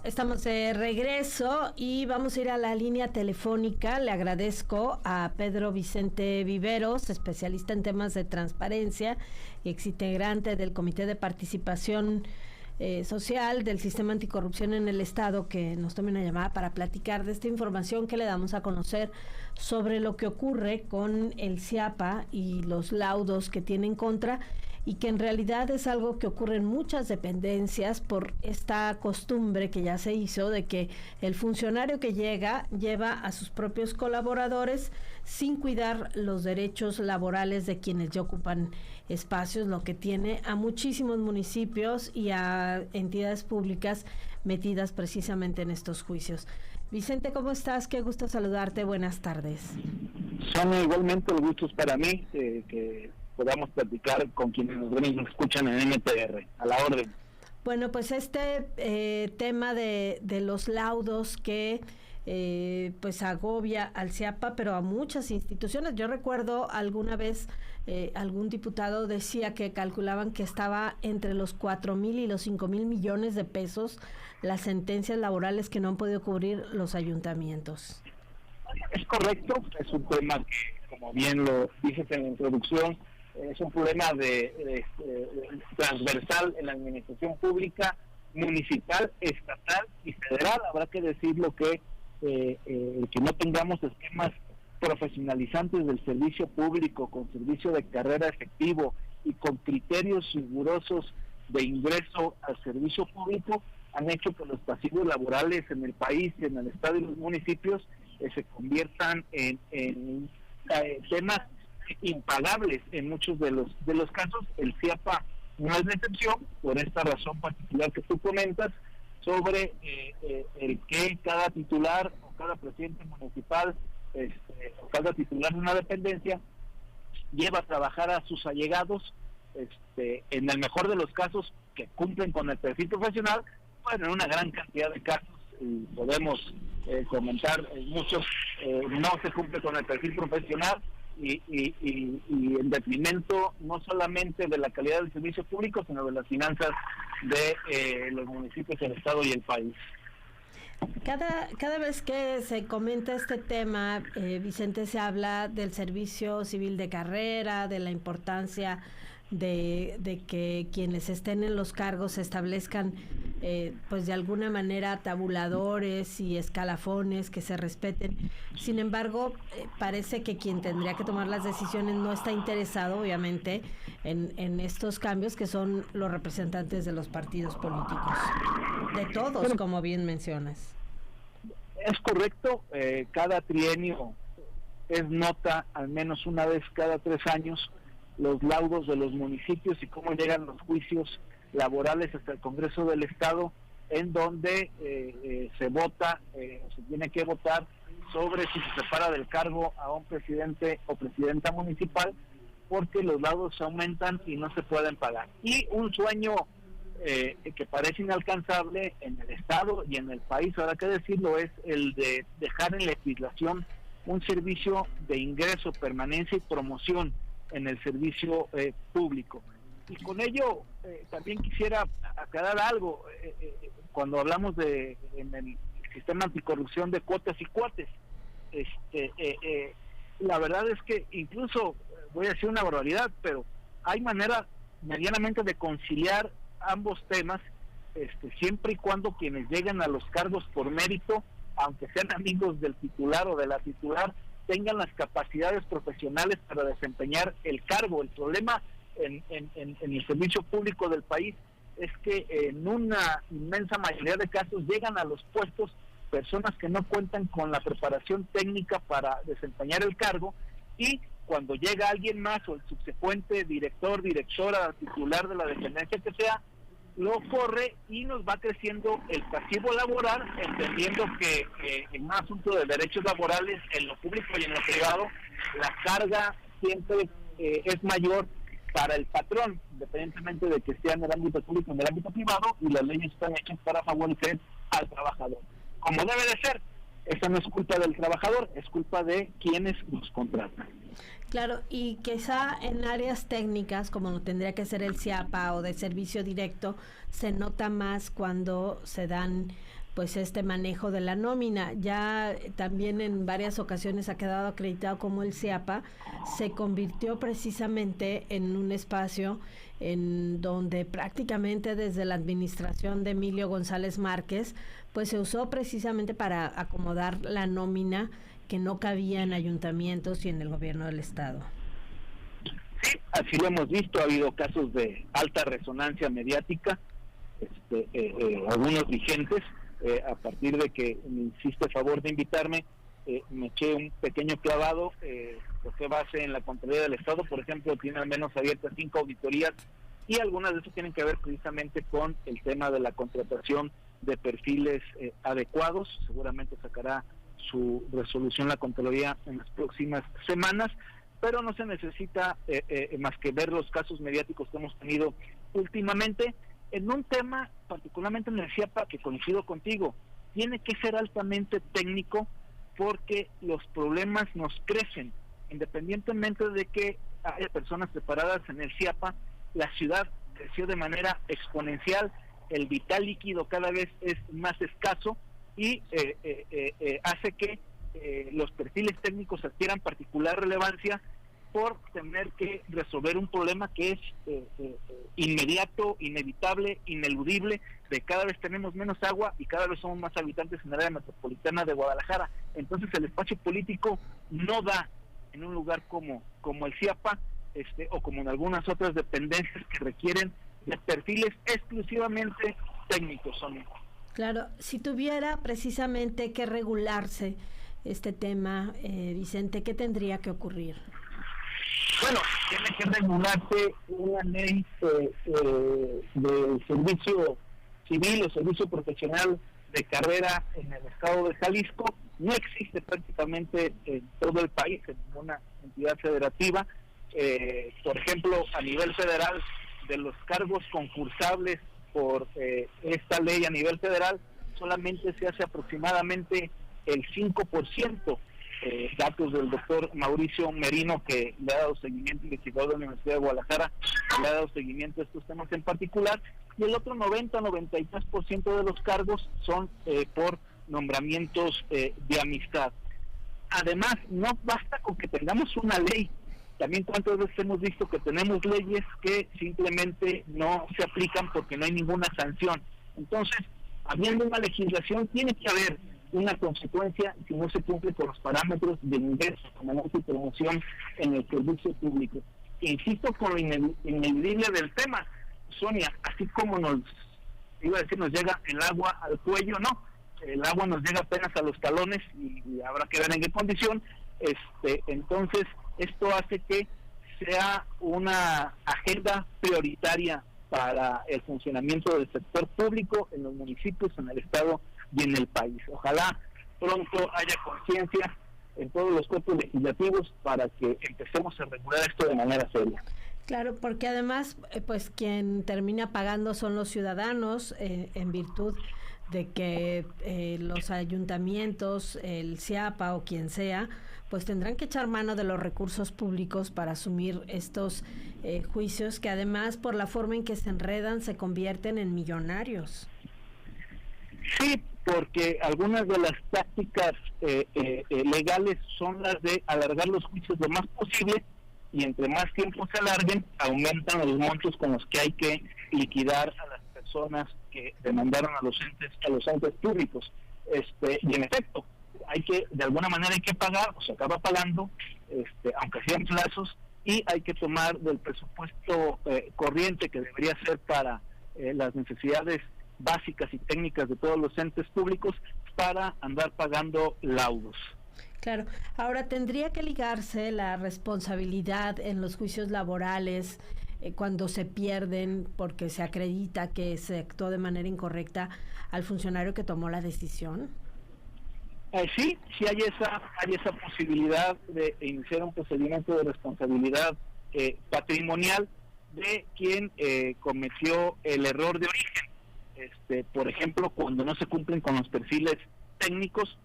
Estamos de regreso y vamos a ir a la línea telefónica. Le agradezco a Pedro Vicente Viveros, especialista en temas de transparencia y exintegrante del Comité de Participación Social del Sistema Anticorrupción en el Estado, que nos tome una llamada para platicar de esta información que le damos a conocer sobre lo que ocurre con el CIAPA y los laudos que tiene en contra, y que en realidad es algo que ocurre en muchas dependencias por esta costumbre que ya se hizo de que el funcionario que lleva a sus propios colaboradores sin cuidar los derechos laborales de quienes ya ocupan espacios, lo que tiene a muchísimos municipios y a entidades públicas metidas precisamente en estos juicios. Vicente, ¿cómo estás? Qué gusto saludarte. Buenas tardes. Sonia, igualmente el gusto es para mí que podamos platicar con quienes nos ven y nos escuchan en MTR, a la orden. Bueno, pues este tema de los laudos que pues agobia al CIAPA, pero a muchas instituciones. Yo recuerdo alguna vez algún diputado decía que calculaban que estaba entre los 4,000 y los 5,000 millones de pesos las sentencias laborales que no han podido cubrir los ayuntamientos. Es correcto, es un tema que, como bien lo dices en la introducción, es un problema de transversal en la administración pública, municipal, estatal y federal. Habrá que decirlo que no tengamos esquemas profesionalizantes del servicio público, con servicio de carrera efectivo y con criterios rigurosos de ingreso al servicio público, han hecho que los pasivos laborales en el país, en el estado y los municipios se conviertan en temas impagables en muchos de los casos. El CIAPA no es la excepción, por esta razón particular que tú comentas, sobre el que cada titular o cada presidente municipal o cada titular de una dependencia lleva a trabajar a sus allegados, en el mejor de los casos que cumplen con el perfil profesional. Bueno, en una gran cantidad de casos, podemos comentar muchos, no se cumple con el perfil profesional y en detrimento no solamente de la calidad del servicio público, sino de las finanzas de los municipios, el estado y el país. Cada vez que se comenta este tema, Vicente, se habla del servicio civil de carrera, de la importancia de que quienes estén en los cargos establezcan pues de alguna manera tabuladores y escalafones que se respeten. Sin embargo, parece que quien tendría que tomar las decisiones no está interesado, obviamente, en estos cambios, que son los representantes de los partidos políticos, de todos, bueno, como bien mencionas. Es correcto, cada trienio es nota al menos una vez cada 3 años los laudos de los municipios y cómo llegan los juicios laborales hasta el Congreso del Estado, en donde se vota, se tiene que votar sobre si se separa del cargo a un presidente o presidenta municipal, porque los laudos aumentan y no se pueden pagar. Y un sueño que parece inalcanzable en el Estado y en el país, habrá que decirlo, es el de dejar en legislación un servicio de ingreso, permanencia y promoción en el servicio público. Y con ello también quisiera aclarar algo, cuando hablamos en el sistema anticorrupción de cuotas y cuates, la verdad es que incluso, voy a decir una barbaridad, pero hay manera medianamente de conciliar ambos temas, siempre y cuando quienes lleguen a los cargos por mérito, aunque sean amigos del titular o de la titular, tengan las capacidades profesionales para desempeñar el cargo. El problema en el servicio público del país es que en una inmensa mayoría de casos llegan a los puestos personas que no cuentan con la preparación técnica para desempeñar el cargo, y cuando llega alguien más o el subsecuente director, directora, titular de la dependencia que sea, lo corre y nos va creciendo el pasivo laboral, entendiendo que en un asunto de derechos laborales en lo público y en lo privado, la carga siempre es mayor para el patrón, independientemente de que sea en el ámbito público o en el ámbito privado, y las leyes están hechas para favorecer al trabajador. Como debe de ser, esa no es culpa del trabajador, es culpa de quienes nos contratan. Claro, y quizá en áreas técnicas, como lo tendría que ser el CIAPA o de servicio directo, se nota más cuando se dan pues este manejo de la nómina. Ya también en varias ocasiones ha quedado acreditado como el CIAPA se convirtió precisamente en un espacio en donde prácticamente desde la administración de Emilio González Márquez, pues se usó precisamente para acomodar la nómina que no cabía en ayuntamientos y en el gobierno del estado. Sí, así lo hemos visto, ha habido casos de alta resonancia mediática, algunos vigentes. A partir de que me hiciste favor de invitarme, me eché un pequeño clavado, porque base en la Contraloría del Estado, por ejemplo, tiene al menos abiertas 5 auditorías, y algunas de esas tienen que ver precisamente con el tema de la contratación de perfiles adecuados. Seguramente sacará su resolución la Contraloría en las próximas semanas, pero no se necesita más que ver los casos mediáticos que hemos tenido últimamente. En un tema, particularmente en el CIAPA, que coincido contigo, tiene que ser altamente técnico, porque los problemas nos crecen. Independientemente de que haya personas preparadas en el CIAPA, la ciudad creció de manera exponencial, el vital líquido cada vez es más escaso, y hace que los perfiles técnicos adquieran particular relevancia por tener que resolver un problema que es inmediato, inevitable, ineludible, de cada vez tenemos menos agua y cada vez somos más habitantes en el área metropolitana de Guadalajara. Entonces el espacio político no da en un lugar como el CIAPA, o como en algunas otras dependencias que requieren de perfiles exclusivamente técnicos, Sonia. Claro, si tuviera precisamente que regularse este tema, Vicente, ¿qué tendría que ocurrir? Bueno, tiene que regularse una ley de servicio civil o servicio profesional de carrera en el estado de Jalisco. No existe prácticamente en todo el país, en ninguna entidad federativa. Por ejemplo, a nivel federal, de los cargos concursables por esta ley a nivel federal, solamente se hace aproximadamente el 5%. Datos del doctor Mauricio Merino, que le ha dado seguimiento, investigador de la Universidad de Guadalajara, le ha dado seguimiento a estos temas en particular, y el otro 93% de los cargos son por nombramientos de amistad. Además, no basta con que tengamos una ley. También cuántas veces hemos visto que tenemos leyes que simplemente no se aplican porque no hay ninguna sanción. Entonces, habiendo una legislación, tiene que haber una consecuencia si no se cumple con los parámetros de ingreso, ganancia y promoción en el servicio público. Insisto con lo ineludible del tema, Sonia, así como nos llega el agua al cuello, no, el agua nos llega apenas a los talones y habrá que ver en qué condición. Entonces, esto hace que sea una agenda prioritaria para el funcionamiento del sector público en los municipios, en el estado y en el país. Ojalá pronto haya conciencia en todos los cuerpos legislativos para que empecemos a regular esto de manera seria. Claro, porque además, pues quien termina pagando son los ciudadanos, en virtud de que los ayuntamientos, el CIAPA o quien sea, pues tendrán que echar mano de los recursos públicos para asumir estos juicios que además, por la forma en que se enredan, se convierten en millonarios. Sí, porque algunas de las tácticas legales son las de alargar los juicios lo más posible, y entre más tiempo se alarguen, aumentan los montos con los que hay que liquidar a las personas que demandaron a los entes públicos. Y en efecto, de alguna manera hay que pagar, o se acaba pagando, aunque sea en plazos, y hay que tomar del presupuesto corriente que debería ser para las necesidades básicas y técnicas de todos los entes públicos para andar pagando laudos. Claro, ahora tendría que ligarse la responsabilidad en los juicios laborales cuando se pierden porque se acredita que se actuó de manera incorrecta al funcionario que tomó la decisión. Sí hay esa posibilidad de iniciar un procedimiento de responsabilidad patrimonial de quien cometió el error de origen. Por ejemplo, cuando no se cumplen con los perfiles técnicos,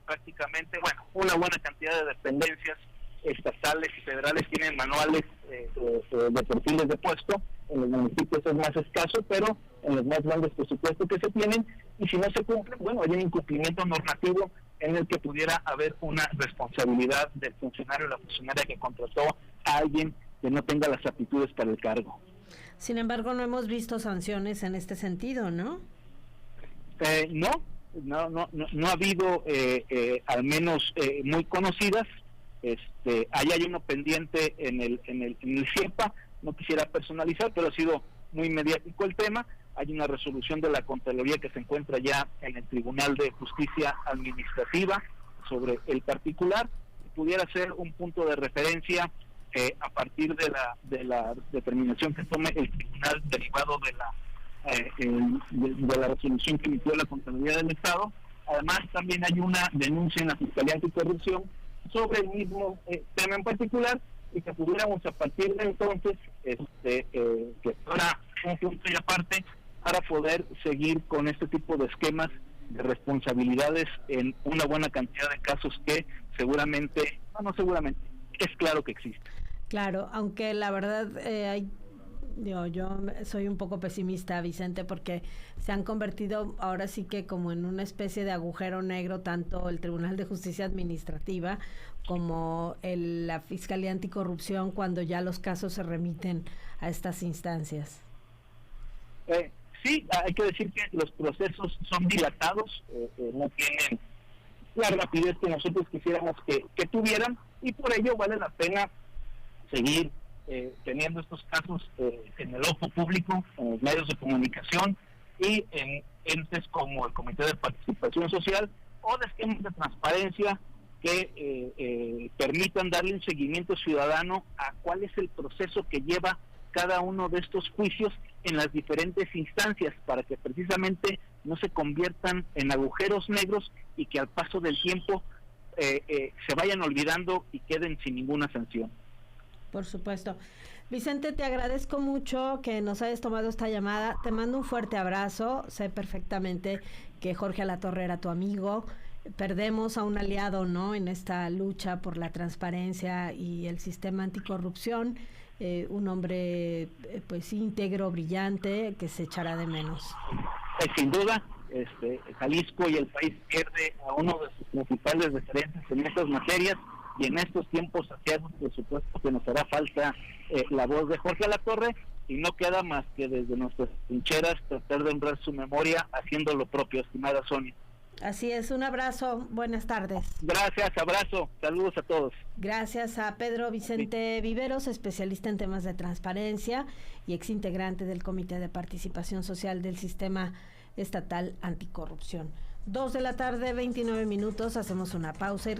prácticamente, una buena cantidad de dependencias estatales y federales tienen manuales de perfiles de puesto. En los municipios es más escaso, pero en los más grandes presupuestos que se tienen, y si no se cumple, bueno, hay un incumplimiento normativo en el que pudiera haber una responsabilidad del funcionario o la funcionaria que contrató a alguien que no tenga las aptitudes para el cargo. Sin embargo, no hemos visto sanciones en este sentido, ¿no? No ha habido, al menos muy conocidas. Ahí hay uno pendiente en el CIEPA, no quisiera personalizar, pero ha sido muy mediático el tema. Hay una resolución de la Contraloría que se encuentra ya en el Tribunal de Justicia Administrativa sobre el particular. Pudiera ser un punto de referencia a partir de la determinación que tome el tribunal derivado de la resolución que emitió la Contraloría del Estado. Además, también hay una denuncia en la Fiscalía Anticorrupción sobre el mismo tema en particular, y que pudiéramos a partir de entonces, que fuera un punto y aparte, para poder seguir con este tipo de esquemas de responsabilidades en una buena cantidad de casos que seguramente, es claro que existe. Claro, aunque la verdad yo soy un poco pesimista, Vicente, porque se han convertido ahora sí que como en una especie de agujero negro, tanto el Tribunal de Justicia Administrativa como la Fiscalía Anticorrupción, cuando ya los casos se remiten a estas instancias. Sí, hay que decir que los procesos son dilatados, no tienen la rapidez que nosotros quisiéramos que tuvieran, y por ello vale la pena seguir teniendo estos casos en el ojo público, en los medios de comunicación y en entes como el Comité de Participación Social o de esquemas de transparencia que permitan darle un seguimiento ciudadano a cuál es el proceso que lleva cada uno de estos juicios en las diferentes instancias, para que precisamente no se conviertan en agujeros negros y que al paso del tiempo se vayan olvidando y queden sin ninguna sanción. Por supuesto. Vicente, te agradezco mucho que nos hayas tomado esta llamada. Te mando un fuerte abrazo. Sé perfectamente que Jorge Alatorre era tu amigo. Perdemos a un aliado, ¿no?, en esta lucha por la transparencia y el sistema anticorrupción. Un hombre pues íntegro, brillante, que se echará de menos. Sin duda, Jalisco y el país pierde a uno de sus principales referentes en estas materias, y en estos tiempos saciados, por supuesto que nos hará falta la voz de Jorge Alatorre, y no queda más que desde nuestras trincheras tratar de honrar su memoria haciendo lo propio, estimada Sonia. Así es, un abrazo, buenas tardes. Gracias, abrazo, saludos a todos. Gracias a Pedro Vicente Viveros, especialista en temas de transparencia y exintegrante del Comité de Participación Social del Sistema Estatal Anticorrupción. 2:29 p.m, hacemos una pausa y